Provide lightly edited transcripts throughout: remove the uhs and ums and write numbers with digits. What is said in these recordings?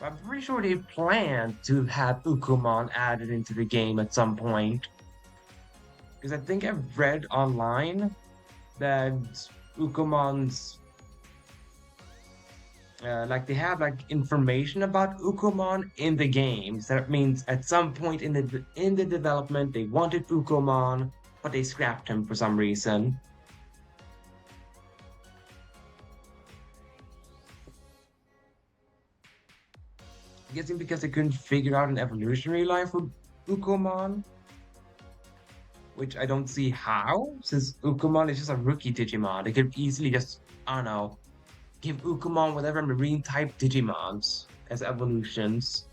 I'm pretty sure they plan to have Ukumon added into the game at some point. Because I think I've read online that Ukumon's like they have like information about Ukumon in the games. That means at some point in the development they wanted Ukumon, but they scrapped him for some reason. I'm guessing because they couldn't figure out an evolutionary line for Ukumon, which I don't see how, since Ukumon is just a rookie Digimon. They could easily just, I don't know, give Ukumon whatever marine type Digimons as evolutions.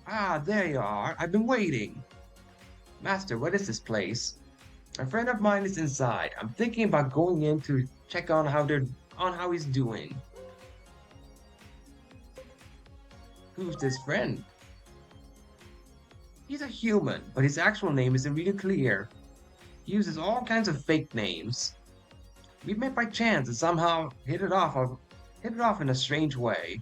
Ah, there you are. I've been waiting. Master, what is this place? A friend of mine is inside. I'm thinking about going in to check on how he's doing. Who's this friend? He's a human, but his actual name isn't really clear. He uses all kinds of fake names. We met by chance and somehow hit it off in a strange way.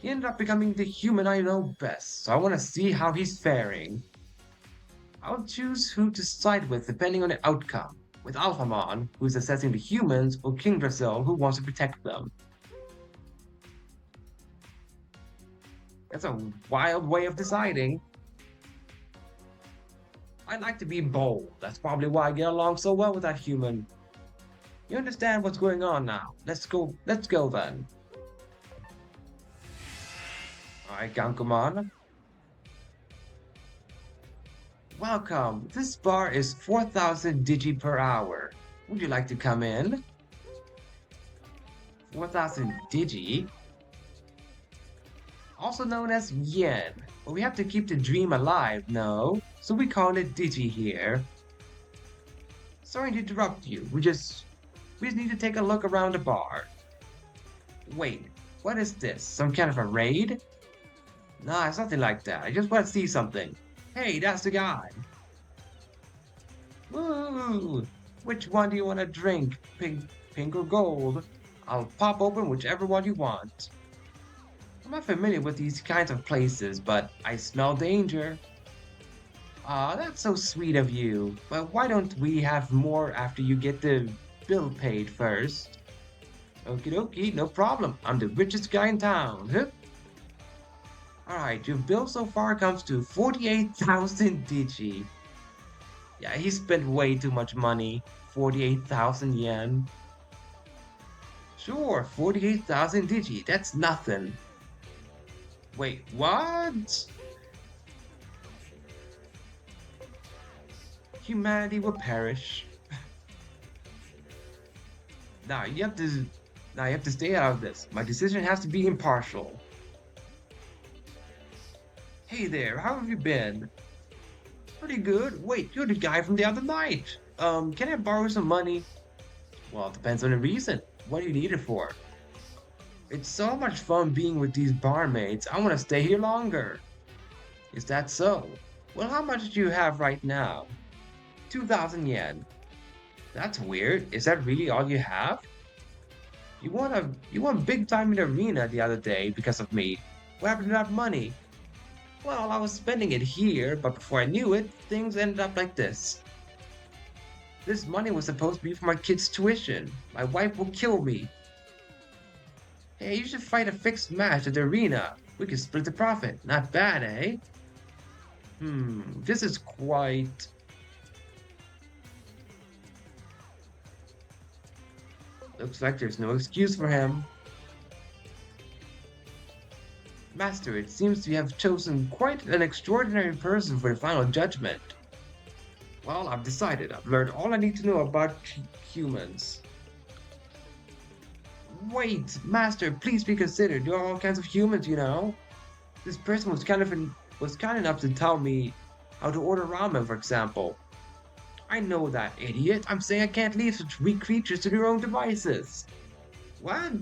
He ended up becoming the human I know best, so I want to see how he's faring. I'll choose who to side with depending on the outcome, with Alphamon, who's assessing the humans, or King Drasil, who wants to protect them. That's a wild way of deciding. I like to be bold. That's probably why I get along so well with that human. You understand what's going on now. Let's go then. Alright, Gankumon. Welcome. This bar is 4,000 digi per hour. Would you like to come in? 4,000 digi? Also known as yen. But we have to keep the dream alive, no? So we call it digi here. Sorry to interrupt you. We just need to take a look around the bar. Wait, what is this? Some kind of a raid? Nah, it's nothing like that. I just want to see something. Hey, that's the guy. Woo! Which one do you want to drink? Pink or gold? I'll pop open whichever one you want. I'm not familiar with these kinds of places, but I smell danger. Aw, that's so sweet of you. But why don't we have more after you get the bill paid first? Okie dokie, no problem. I'm the richest guy in town. Huh? Alright, your bill so far comes to 48,000 digi. Yeah, he spent way too much money. 48,000 yen. Sure, 48,000 digi. That's nothing. Wait, what? Humanity will perish. Now you have to now you have to stay out of this. My decision has to be impartial. Hey there, how have you been? Pretty good. Wait, you're the guy from the other night. Can I borrow some money? Well, it depends on the reason. What do you need it for? It's so much fun being with these barmaids. I want to stay here longer. Is that so? Well, how much do you have right now? 2,000 yen. That's weird. Is that really all you have? You won big time in the arena the other day because of me. What happened to that money? Well, I was spending it here, but before I knew it, things ended up like this. This money was supposed to be for my kid's tuition. My wife will kill me. Hey, you should fight a fixed match at the arena. We can split the profit. Not bad, eh? This is quite... Looks like there's no excuse for him. Master, it seems you have chosen quite an extraordinary person for the final judgment. Well, I've decided. I've learned all I need to know about humans. Wait, Master, please be considered. There are all kinds of humans, you know. This person was kind enough to tell me how to order ramen, for example. I know that, idiot. I'm saying I can't leave such weak creatures to their own devices. What?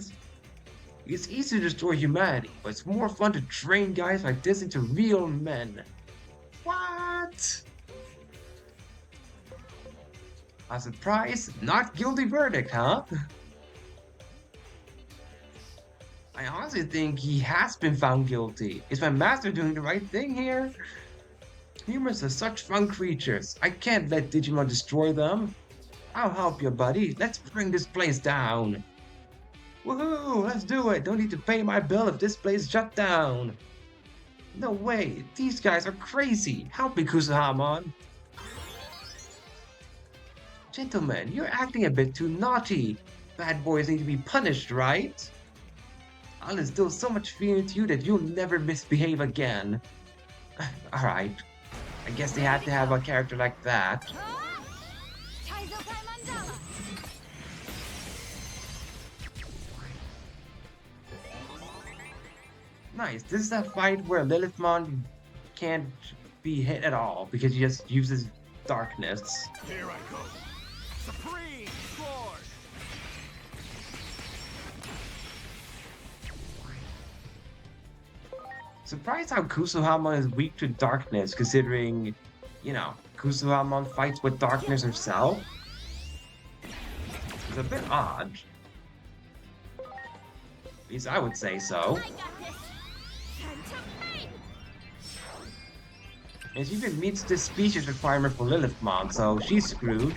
It's easy to destroy humanity, but it's more fun to train guys like this into real men. What? A surprise, not guilty verdict, huh? I honestly think he has been found guilty. Is my master doing the right thing here? Humans are such fun creatures. I can't let Digimon destroy them. I'll help you, buddy. Let's bring this place down. Woohoo! Let's do it! Don't need to pay my bill if this place shut down. No way! These guys are crazy! Help me, Kusahamon! Gentlemen, you're acting a bit too naughty. Bad boys need to be punished, right? I'll instill so much fear into you that you'll never misbehave again. Alright. I guess they had to have a character like that. Nice. This is a fight where Lilithmon can't be hit at all because he just uses darkness. Here I go. Supreme Sword. Surprised how Kusuhamon is weak to darkness, considering, Kusuhamon fights with darkness herself. It's a bit odd. At least I would say so. And she even meets the species requirement for Lilithmon, so she's screwed.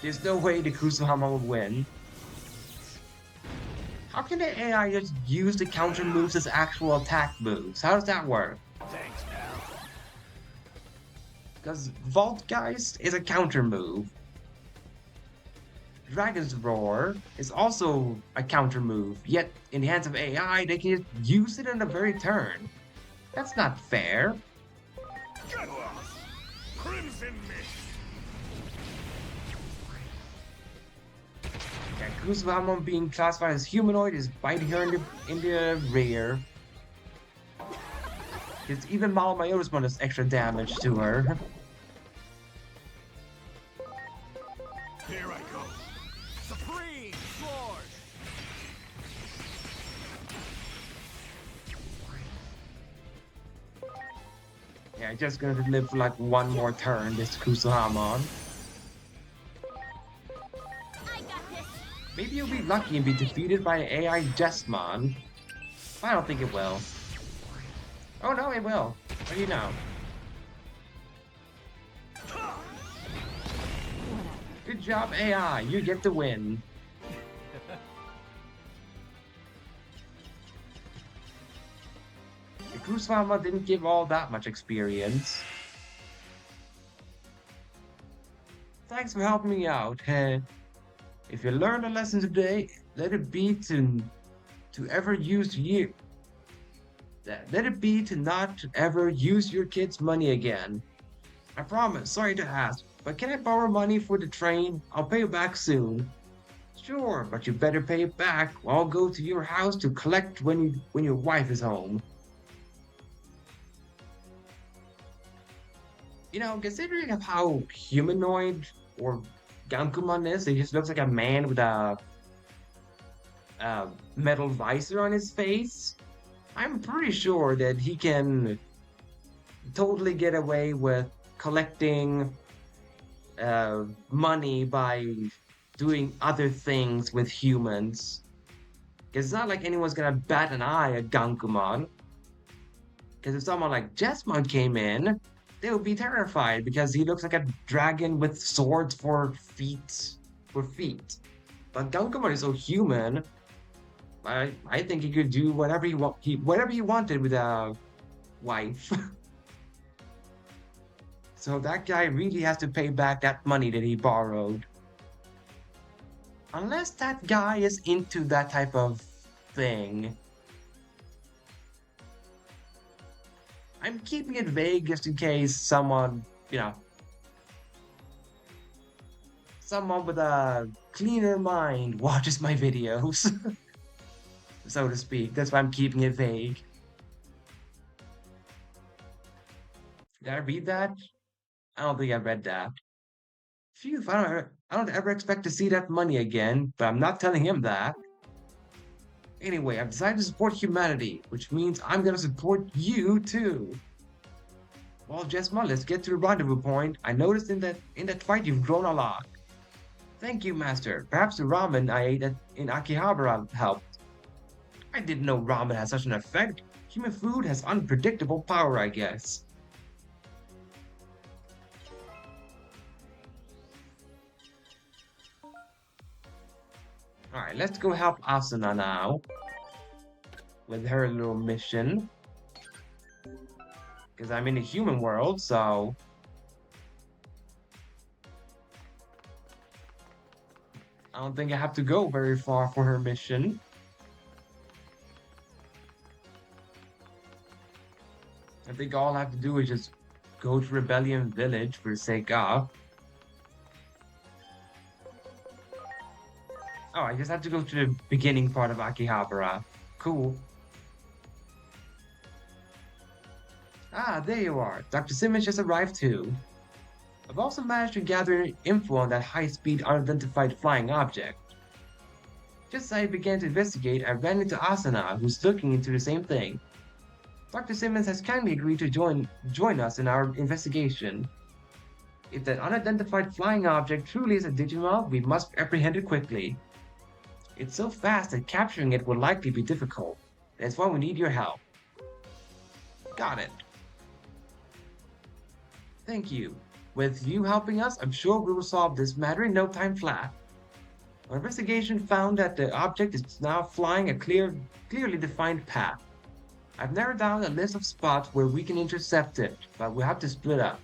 There's no way the Kusuhamon will win. How can the AI just use the counter moves as actual attack moves? How does that work? Thanks, pal. Because Voltgeist is a counter move. Dragon's Roar is also a counter move, yet in the hands of AI, they can just use it in the very turn. That's not fair. Get lost. Crimson Mist. Yeah, Kusuhamon being classified as humanoid is biting her in the rear. Because even Malamayota's does extra damage to her. Here I go. Supreme Sword. Yeah, just gonna live for like one more turn, this Kusuhamon. Maybe you'll be lucky and be defeated by an AI Jesmon. I don't think it will. Oh no, it will. What do you know? Good job, AI. You get the win. The Kusuhamon didn't give all that much experience. Thanks for helping me out. If you learned a lesson today, let it be to ever use you. Let it be to not ever use your kid's money again. I promise, sorry to ask, but can I borrow money for the train? I'll pay you back soon. Sure, but you better pay it back or I'll go to your house to collect when your wife is home. Considering of how humanoid or Gankumon is, he just looks like a man with a metal visor on his face. I'm pretty sure that he can totally get away with collecting money by doing other things with humans. It's not like anyone's gonna bat an eye at Gankumon. Because if someone like Jesmon came in, they would be terrified because he looks like a dragon with swords for feet. But Gankumon is so human. I think he could do whatever he wanted with a wife. So that guy really has to pay back that money that he borrowed. Unless that guy is into that type of thing. I'm keeping it vague just in case someone with a cleaner mind watches my videos. So to speak. That's why I'm keeping it vague. Did I read that? I don't think I read that. Phew, I don't ever expect to see that money again, but I'm not telling him that. Anyway, I've decided to support humanity, which means I'm gonna support you too. Well, Jesma, let's get to the rendezvous point. I noticed in that fight you've grown a lot. Thank you, Master. Perhaps the ramen I ate in Akihabara helped. I didn't know ramen had such an effect. Human food has unpredictable power, I guess. Alright, let's go help Asuna now with her little mission. Because I'm in a human world, so I don't think I have to go very far for her mission. I think all I have to do is just go to Rebellion Village for the sake of. Oh, I just have to go to the beginning part of Akihabara. Cool. Ah, there you are. Dr. Simmons just arrived too. I've also managed to gather info on that high-speed unidentified flying object. Just as I began to investigate, I ran into Asana, who's looking into the same thing. Dr. Simmons has kindly agreed to join us in our investigation. If that unidentified flying object truly is a Digimon, we must apprehend it quickly. It's so fast that capturing it will likely be difficult. That's why we need your help. Got it. Thank you. With you helping us, I'm sure we will solve this matter in no time flat. Our investigation found that the object is now flying a clearly defined path. I've narrowed down a list of spots where we can intercept it, but we'll have to split up.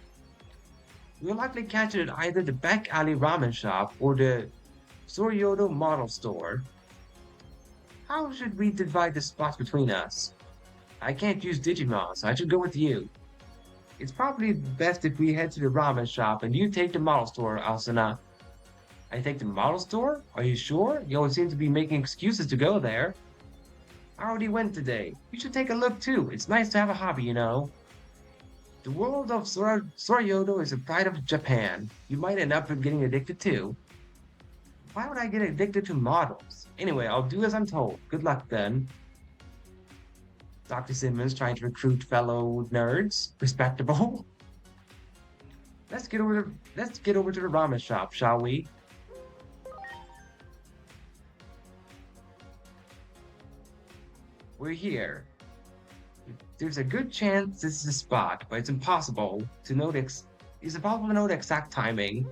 We'll likely catch it at either the back alley ramen shop or the Soryodo model store. How should we divide the spots between us? I can't use Digimon, so I should go with you. It's probably best if we head to the ramen shop and you take the model store, Asuna. I take the model store? Are you sure? You always seem to be making excuses to go there. I already went today. You should take a look too. It's nice to have a hobby, you know. The world of Soryodo is a pride of Japan. You might end up getting addicted too. Why would I get addicted to models? Anyway, I'll do as I'm told. Good luck then. Dr. Simmons trying to recruit fellow nerds. Respectable. Let's get over to the ramen shop, shall we? We're here. There's a good chance this is the spot, but it's impossible to know the exact timing.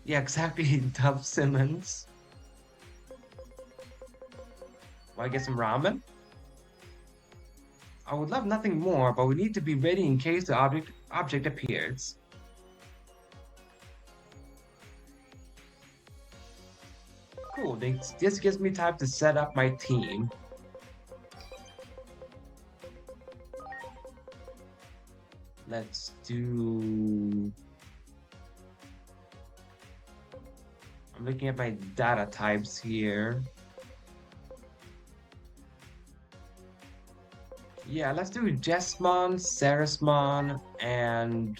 Yeah, exactly, Dove Simmons. Want to get some ramen? I would love nothing more, but we need to be ready in case the object appears. Cool, this gives me time to set up my team. Let's do... I'm looking at my data types here. Yeah, let's do Jessmon, Sarismon, and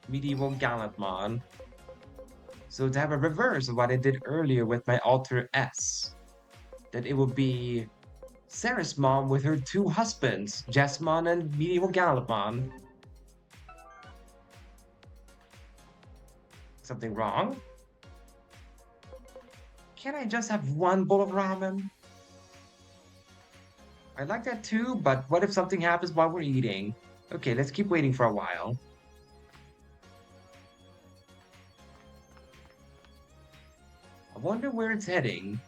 Medieval Gallantmon. So to have a reverse of what I did earlier with my Alter S, that it would be Sarismon with her two husbands, Jessmon and Medieval Gallantmon. Something wrong? Can't I just have one bowl of ramen? I like that too, but what if something happens while we're eating? Okay, let's keep waiting for a while. I wonder where it's heading.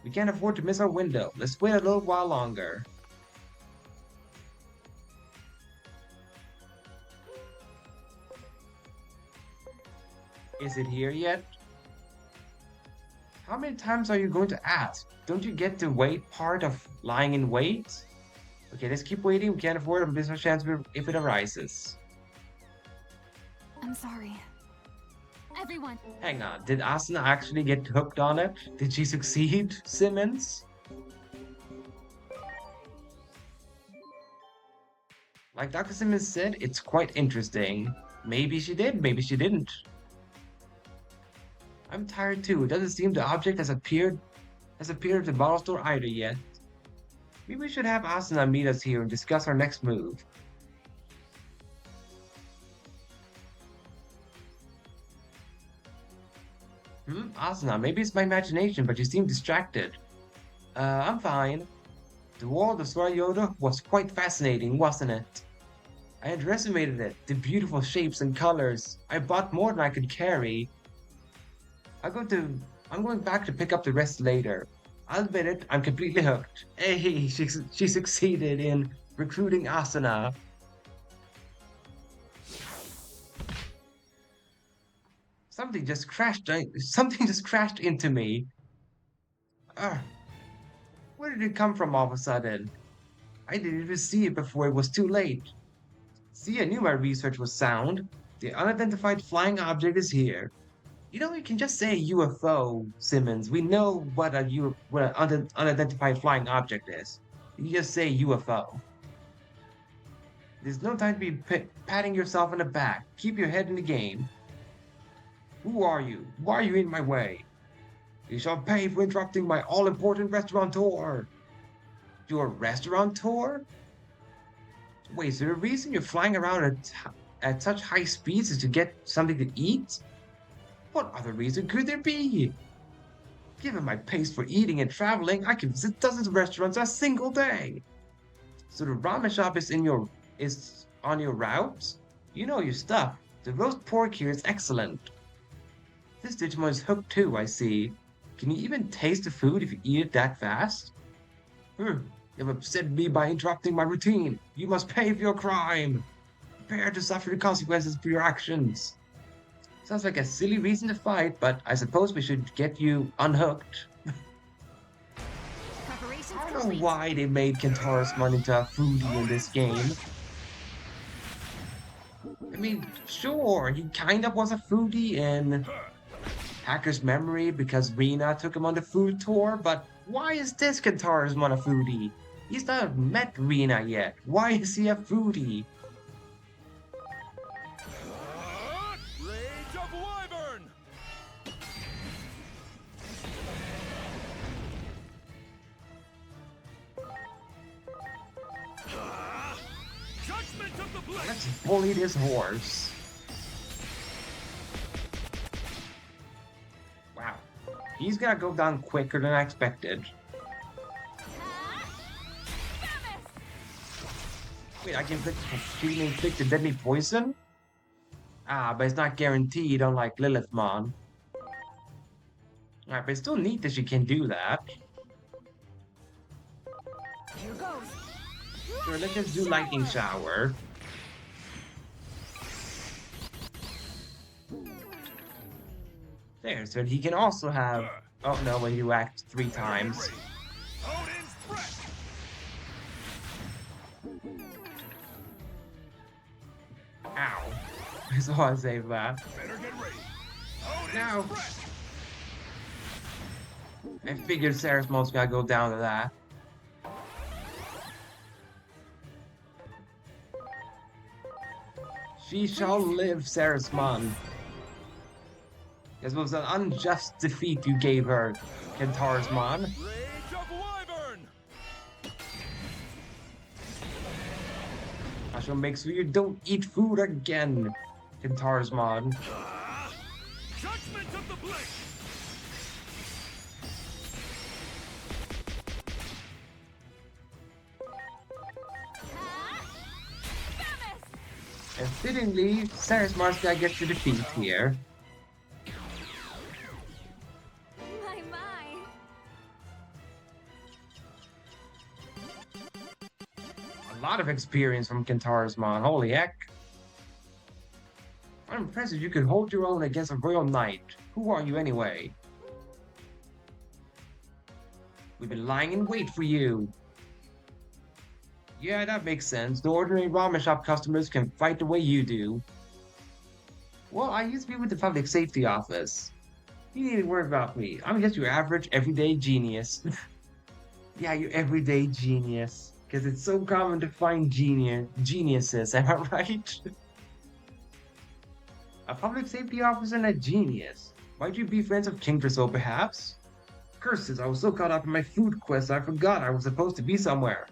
We can't afford to miss our window. Let's wait a little while longer. Is it here yet? How many times are you going to ask? Don't you get the wait part of lying in wait? Okay, let's keep waiting. We can't afford to miss our chance if it arises. I'm sorry. Everyone. Hang on, did Asuna actually get hooked on it? Did she succeed, Simmons? Like Dr. Simmons said, it's quite interesting. Maybe she did, maybe she didn't. I'm tired too. It doesn't seem the object has appeared at the bottle store either yet. Maybe we should have Asuna meet us here and discuss our next move. Asuna, maybe it's my imagination, but you seem distracted. I'm fine. The world of Sora Yoda was quite fascinating, wasn't it? I underestimated it, the beautiful shapes and colors. I bought more than I could carry. I go to, I'm going back to pick up the rest later. I'll admit it, I'm completely hooked. Hey, she succeeded in recruiting Asuna. Something just crashed into me. Ah, where did it come from all of a sudden? I didn't even see it before it was too late. See, I knew my research was sound. The unidentified flying object is here. You know, you can just say UFO, Simmons. We know what an unidentified flying object is. You just say UFO. There's no time to be patting yourself on the back. Keep your head in the game. Who are you? Why are you in my way? You shall pay for interrupting my all-important restaurateur. Your restaurateur? Wait, is there a reason you're flying around at such high speeds as to get something to eat? What other reason could there be? Given my pace for eating and traveling, I can visit dozens of restaurants a single day. So the ramen shop is on your route? You know your stuff. The roast pork here is excellent. This Digimon is hooked too, I see. Can you even taste the food if you eat it that fast? You've upset me by interrupting my routine. You must pay for your crime. Prepare to suffer the consequences for your actions. Sounds like a silly reason to fight, but I suppose we should get you unhooked. Preparations I don't know complete. why they made Kentaurus into a foodie in this game. I mean, sure, he kind of was a foodie in Hacker's Memory because Rina took him on the food tour, but why is this Kentaurus a foodie? He's not met Rina yet. Why is he a foodie? Rage of Wyvern! Judgment of the Blade! Let's bully this horse. Wow. He's gonna go down quicker than I expected. Wait, I can inflict a deadly poison? Ah, but it's not guaranteed, unlike Lilithmon. Alright, but it's still neat that she can do that. Here goes. Sure, let's just do Lightning Shower. There, so he can also have... Oh no, when you act 3 times. Odin's breath! Ow. That's all I say for that. Better get ready. Odin's No. breath! I figured Sarah's mom's gotta go down to that. She shall live, Sarah's mom. This was an unjust defeat you gave her, Kentaur's mom. Rage of Wyvern! I shall make sure you don't eat food again, Kentaur's mom. Judgment of the Blade! And fittingly, Sarah's Marska gets the defeat here. My. A lot of experience from Kentaur's mom, holy heck. I'm impressed you could hold your own against a royal knight. Who are you anyway? We've been lying in wait for you. Yeah, that makes sense. The ordinary ramen shop customers can fight the way you do. Well, I used to be with the public safety office. You need to worry about me. I'm just your average, everyday genius. Yeah, your everyday genius. Because it's so common to find geniuses, am I right? A public safety officer and a genius. Might you be friends of King Drizzle, perhaps? Curses, I was so caught up in my food quest I forgot I was supposed to be somewhere.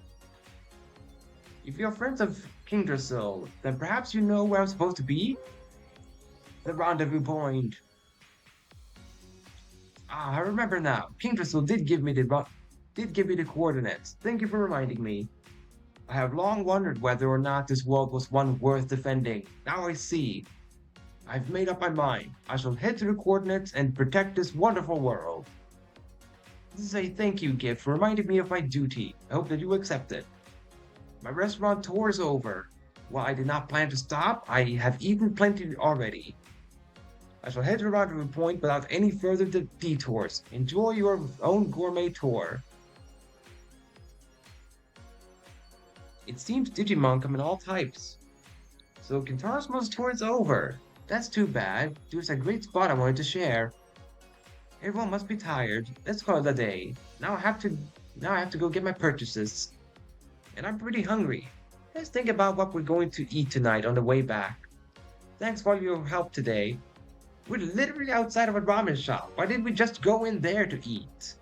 If you're friends of King Drizzle, then perhaps you know where I'm supposed to be? The rendezvous point. Ah, I remember now. King Crystal did give me the coordinates. Thank you for reminding me. I have long wondered whether or not this world was one worth defending. Now I see. I've made up my mind. I shall head to the coordinates and protect this wonderful world. This is a thank you gift for reminding me of my duty. I hope that you accept it. My restaurant tour is over. While I did not plan to stop, I have eaten plenty already. I shall head to Rendezvous Point without any further detours. Enjoy your own gourmet tour. It seems Digimon come in all types. So Kintaro's tour is over. That's too bad. There's a great spot I wanted to share. Everyone must be tired. Let's call it a day. Now I have to go get my purchases. And I'm pretty hungry. Let's think about what we're going to eat tonight on the way back. Thanks for all your help today. We're literally outside of a ramen shop. Why didn't we just go in there to eat?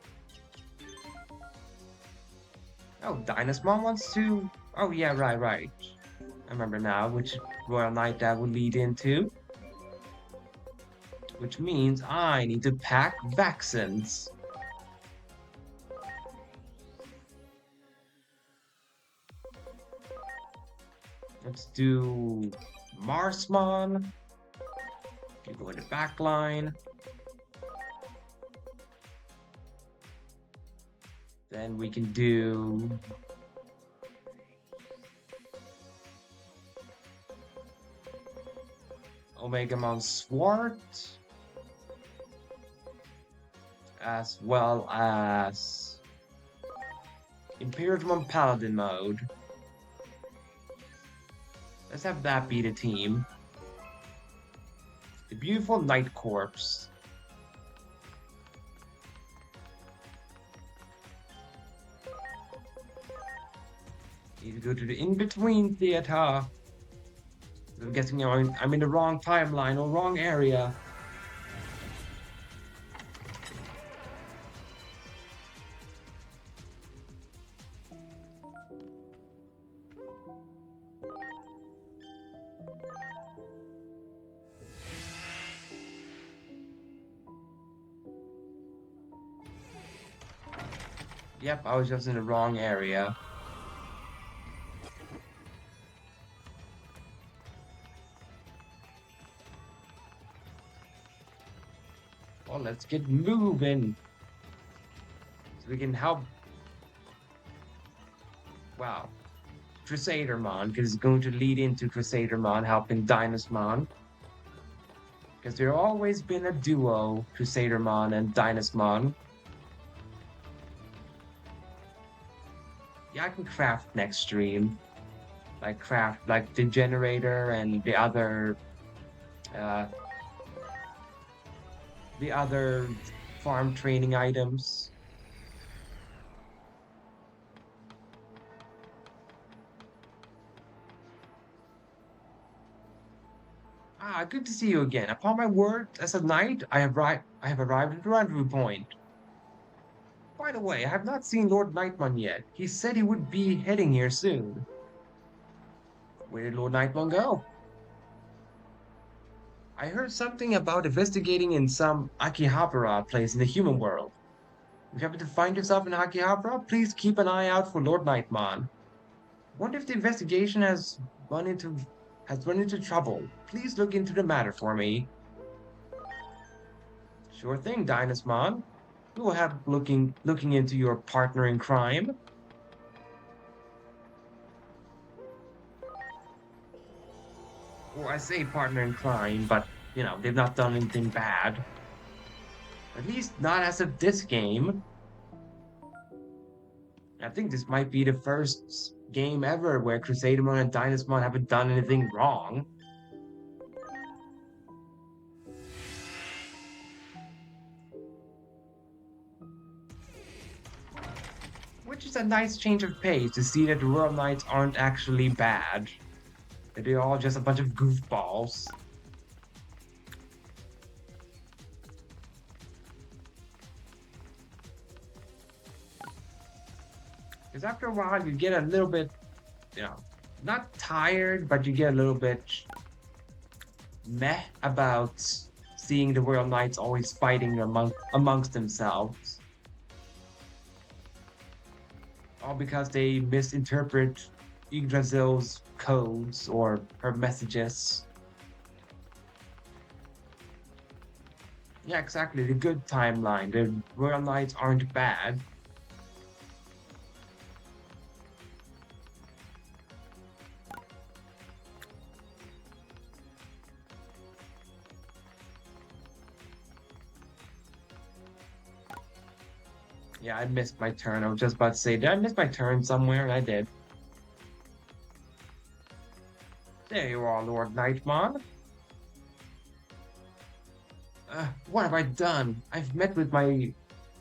Oh, Dynasmon wants to... Oh yeah, right. I remember now which Royal Knight that would lead into. Which means I need to pack vaccines. Let's do Marsmon. You go in the back line. Then we can do Omegamon Swart, as well as Imperialmon Paladin mode. Let's have that be the team. The beautiful Night Corpse. Need to go to the in-between theater. I'm guessing I'm in the wrong timeline or wrong area. Yep, I was just in the wrong area. Well, let's get moving. So we can help. Wow. Crusadermon, because it's going to lead into Crusadermon helping Dynasmon. Because there's always been a duo, Crusadermon and Dynasmon. Yeah, I can craft next stream. Like craft like the generator and the other farm training items. Ah, good to see you again. Upon my word, as a knight, I have arrived at the rendezvous point. By the way, I have not seen Lord Nightmon yet. He said he would be heading here soon. Where did Lord Nightmon go? I heard something about investigating in some Akihabara place in the human world. If you happen to find yourself in Akihabara, please keep an eye out for Lord Nightmon. Wonder if the investigation has run into trouble. Please look into the matter for me. Sure thing, Dynasmon. We will have looking into your partner in crime. Well, I say partner in crime, but you know, they've not done anything bad. At least not as of this game. I think this might be the first game ever where Crusadermon and Dynasmon haven't done anything wrong. Which is a nice change of pace to see that the Royal Knights aren't actually bad. That they're all just a bunch of goofballs. Because after a while, you get a little bit, you know, not tired, but you get a little bit meh about seeing the Royal Knights always fighting amongst themselves. All because they misinterpret Yggdrasil's codes or her messages. Yeah, exactly. The good timeline. The Royal Knights aren't bad. Yeah, I missed my turn. I was just about to say, did I miss my turn somewhere? And I did. There you are, Lord Nightmon. What have I done? I've met with my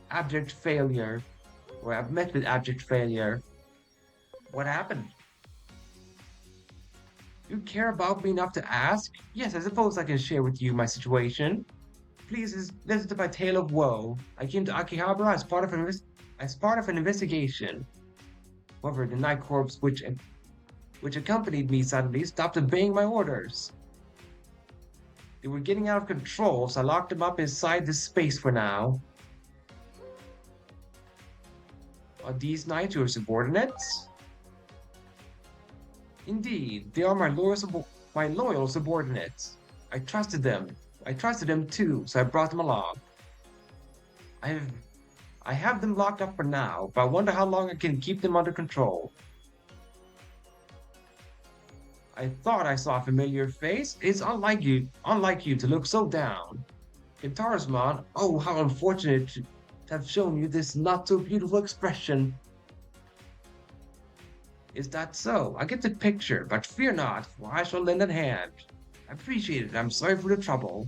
abject failure. Or I've met with abject failure. What happened? You care about me enough to ask? Yes, I suppose I can share with you my situation. Please listen to my tale of woe. I came to Akihabara as part of an investigation. However, the Night Corps, which accompanied me suddenly, stopped obeying my orders. They were getting out of control, so I locked them up inside this space for now. Are these knights your subordinates? Indeed, they are my loyal subordinates. I trusted them. I trusted them too, so I brought them along. I have them locked up for now, but I wonder how long I can keep them under control. I thought I saw a familiar face. It's unlike you to look so down. Gintarismon, oh, how unfortunate to have shown you this not so beautiful expression. Is that so? I get the picture, but fear not, for I shall lend a hand. I appreciate it. I'm sorry for the trouble.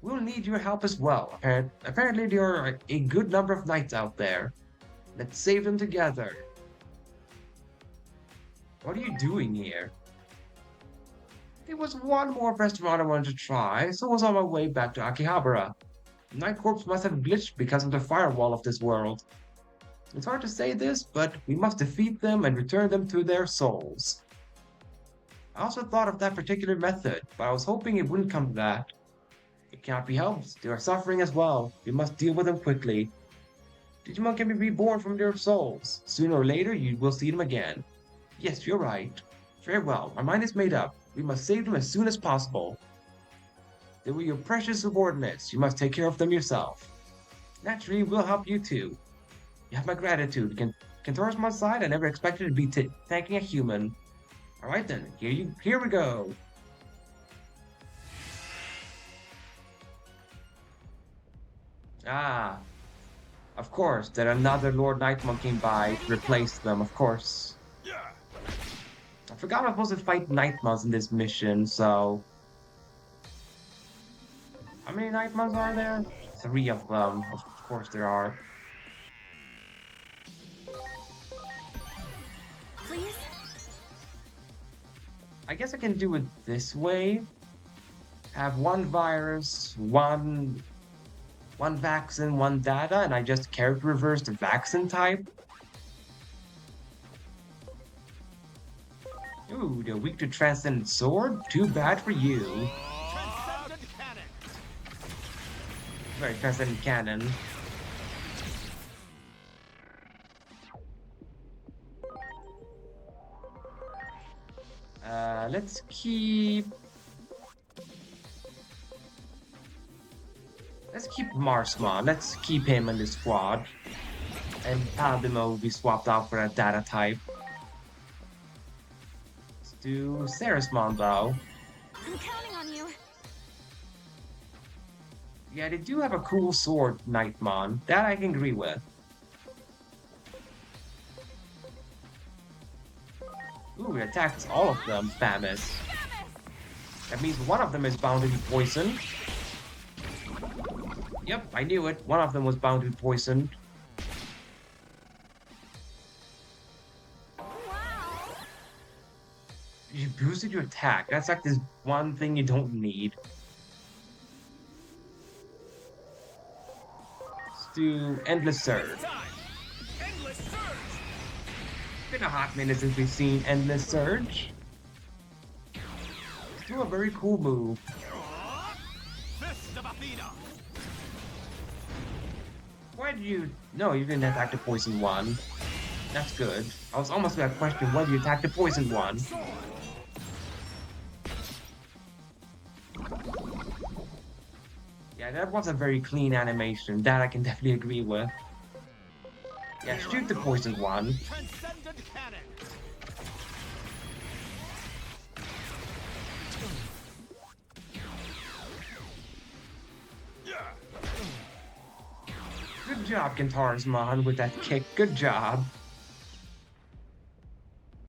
We'll need your help as well. Apparently, there are a good number of knights out there. Let's save them together. What are you doing here? There was one more restaurant I wanted to try, so I was on my way back to Akihabara. Night Corps must have glitched because of the firewall of this world. It's hard to say this, but we must defeat them and return them to their souls. I also thought of that particular method, but I was hoping it wouldn't come to that. It can't be helped. They are suffering as well. We must deal with them quickly. Digimon can be reborn from their souls. Sooner or later, you will see them again. Yes, you're right. Farewell. My mind is made up. We must save them as soon as possible. They were your precious subordinates. You must take care of them yourself. Naturally, we'll help you too. You have my gratitude. Kentauro's my side. I never expected to be thanking a human. All right then. Here we go. Ah, of course. Then another Lord Nightmon came by to replace them. Of course. Yeah. I forgot I'm supposed to fight Nightmons in this mission. So, how many Nightmons are there? 3 of them. Of course there are. Please? I guess I can do it this way. Have one virus, one vaccine, one data, and I just character reverse the vaccine type. Ooh, they're weak to Transcendent Sword? Too bad for you. Transcendent Cannon. Sorry, Transcendent Cannon. Let's keep Marsmon. Let's keep him in the squad. And Paladimo will be swapped out for that data type. Let's do Sarismon though. I'm counting on you. Yeah, they do have a cool sword, Nightmon. That I can agree with. Ooh, it attacks all of them, Famus. That means one of them is bound to be poisoned. Yep, I knew it. One of them was bound to be poisoned. Wow. You boosted your attack. That's like this one thing you don't need. Let's do Endless Surge. Time. Endless surge. Been a hot minute since we've seen Endless Surge. Let's do a very cool move. of Athena. Why did you... No, you didn't attack the poison one. That's good. I was almost gonna question why you attacked the poison one. Yeah, that was a very clean animation. That I can definitely agree with. Yeah, shoot the poison one. Transcendent cannon. Good job, Kentarismon, with that kick. Good job.